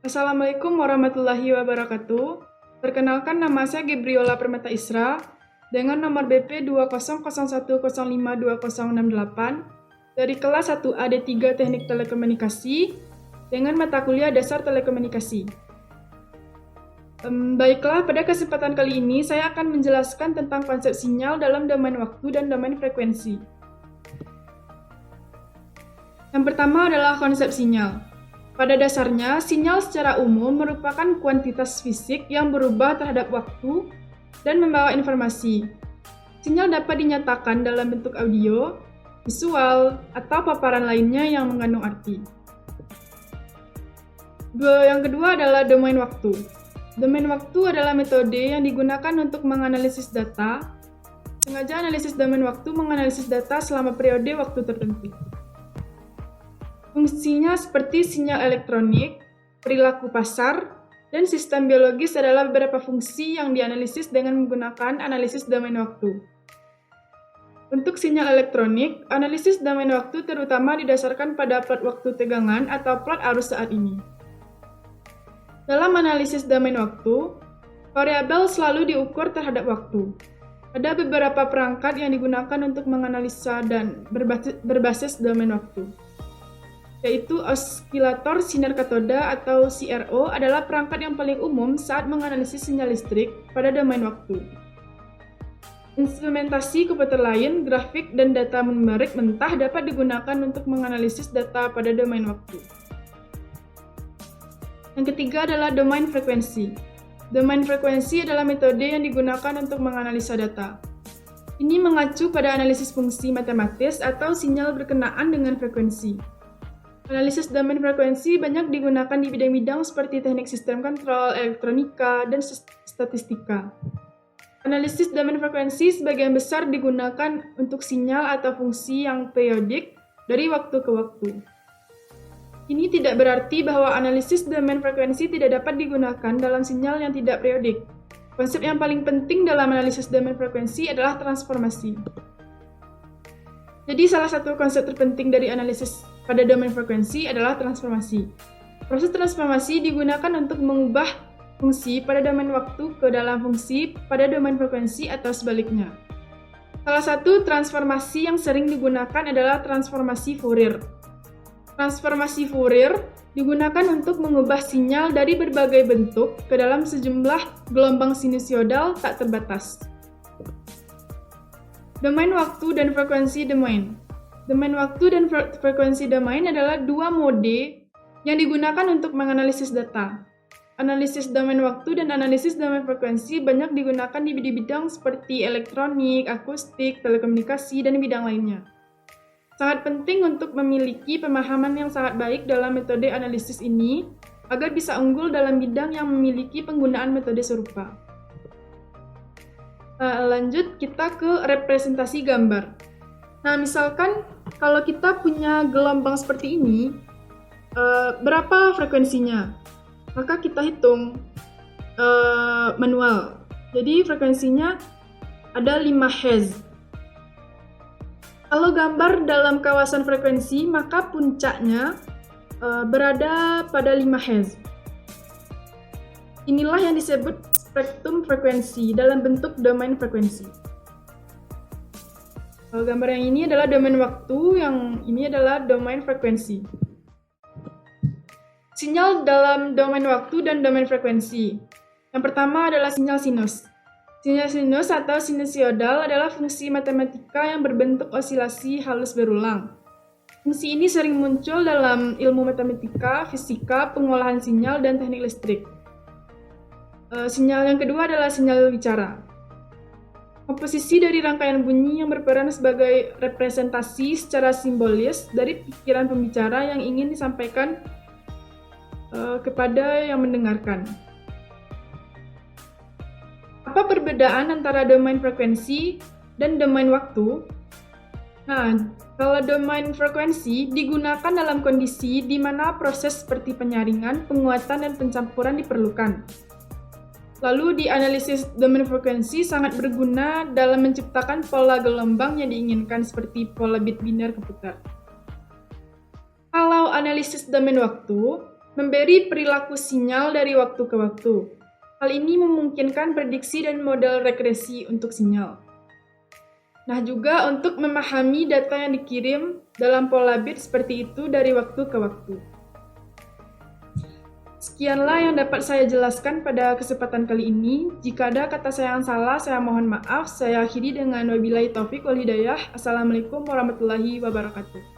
Assalamualaikum warahmatullahi wabarakatuh. Perkenalkan, nama saya Gabriola Permata Isra dengan nomor BP 20010502068 dari kelas 1A D3 Teknik Telekomunikasi dengan mata kuliah Dasar Telekomunikasi. Baiklah, pada kesempatan kali ini saya akan menjelaskan tentang konsep sinyal dalam domain waktu dan domain frekuensi. Yang pertama adalah konsep sinyal. Pada dasarnya, sinyal secara umum merupakan kuantitas fisik yang berubah terhadap waktu dan membawa informasi. Sinyal dapat dinyatakan dalam bentuk audio, visual, atau paparan lainnya yang mengandung arti. Yang kedua adalah domain waktu. Domain waktu adalah metode yang digunakan untuk menganalisis data. Sengaja analisis domain waktu menganalisis data selama periode waktu tertentu. Fungsinya seperti sinyal elektronik, perilaku pasar, dan sistem biologis adalah beberapa fungsi yang dianalisis dengan menggunakan analisis domain waktu. Untuk sinyal elektronik, analisis domain waktu terutama didasarkan pada plot waktu tegangan atau plot arus saat ini. Dalam analisis domain waktu, variabel selalu diukur terhadap waktu. Ada beberapa perangkat yang digunakan untuk menganalisa dan berbasis domain waktu, yaitu oskilator sinar katoda atau CRO adalah perangkat yang paling umum saat menganalisis sinyal listrik pada domain waktu. Instrumentasi komputer lain, grafik, dan data numerik mentah dapat digunakan untuk menganalisis data pada domain waktu. Yang ketiga adalah domain frekuensi. Domain frekuensi adalah metode yang digunakan untuk menganalisa data. Ini mengacu pada analisis fungsi matematis atau sinyal berkenaan dengan frekuensi. Analisis domain frekuensi banyak digunakan di bidang-bidang seperti teknik sistem kontrol, elektronika, dan statistika. Analisis domain frekuensi sebagian besar digunakan untuk sinyal atau fungsi yang periodik dari waktu ke waktu. Ini tidak berarti bahwa analisis domain frekuensi tidak dapat digunakan dalam sinyal yang tidak periodik. Konsep yang paling penting dalam analisis domain frekuensi adalah transformasi. Jadi salah satu konsep terpenting dari analisis pada domain frekuensi adalah transformasi. Proses transformasi digunakan untuk mengubah fungsi pada domain waktu ke dalam fungsi pada domain frekuensi atau sebaliknya. Salah satu transformasi yang sering digunakan adalah transformasi Fourier. Transformasi Fourier digunakan untuk mengubah sinyal dari berbagai bentuk ke dalam sejumlah gelombang sinusoidal tak terbatas. Domain waktu dan frekuensi domain. Domain waktu dan frekuensi domain adalah dua mode yang digunakan untuk menganalisis data. Analisis domain waktu dan analisis domain frekuensi banyak digunakan di bidang seperti elektronik, akustik, telekomunikasi, dan bidang lainnya. Sangat penting untuk memiliki pemahaman yang sangat baik dalam metode analisis ini agar bisa unggul dalam bidang yang memiliki penggunaan metode serupa. Lanjut kita ke representasi gambar. Nah, misalkan kalau kita punya gelombang seperti ini, berapa frekuensinya? Maka kita hitung manual. Jadi frekuensinya ada 5 Hz. Kalau gambar dalam kawasan frekuensi, maka puncaknya berada pada 5 Hz. Inilah yang disebut spektrum frekuensi dalam bentuk domain frekuensi. Kalau gambar yang ini adalah domain waktu, yang ini adalah domain frekuensi. Sinyal dalam domain waktu dan domain frekuensi. Yang pertama adalah sinyal sinus. Sinyal sinus atau sinusoidal adalah fungsi matematika yang berbentuk osilasi halus berulang. Fungsi ini sering muncul dalam ilmu matematika, fisika, pengolahan sinyal, dan teknik listrik. Sinyal yang kedua adalah sinyal bicara. Komposisi dari rangkaian bunyi yang berperan sebagai representasi secara simbolis dari pikiran pembicara yang ingin disampaikan kepada yang mendengarkan. Apa perbedaan antara domain frekuensi dan domain waktu? Nah, kalau domain frekuensi digunakan dalam kondisi di mana proses seperti penyaringan, penguatan, dan pencampuran diperlukan. Lalu di analisis domain frekuensi sangat berguna dalam menciptakan pola gelombang yang diinginkan seperti pola bit biner komputer. Kalau analisis domain waktu, memberi perilaku sinyal dari waktu ke waktu. Hal ini memungkinkan prediksi dan model regresi untuk sinyal. Nah, juga untuk memahami data yang dikirim dalam pola bit seperti itu dari waktu ke waktu. Sekianlah yang dapat saya jelaskan pada kesempatan kali ini. Jika ada kata saya yang salah, saya mohon maaf. Saya akhiri dengan wabillahi taufik wal hidayah. Assalamualaikum warahmatullahi wabarakatuh.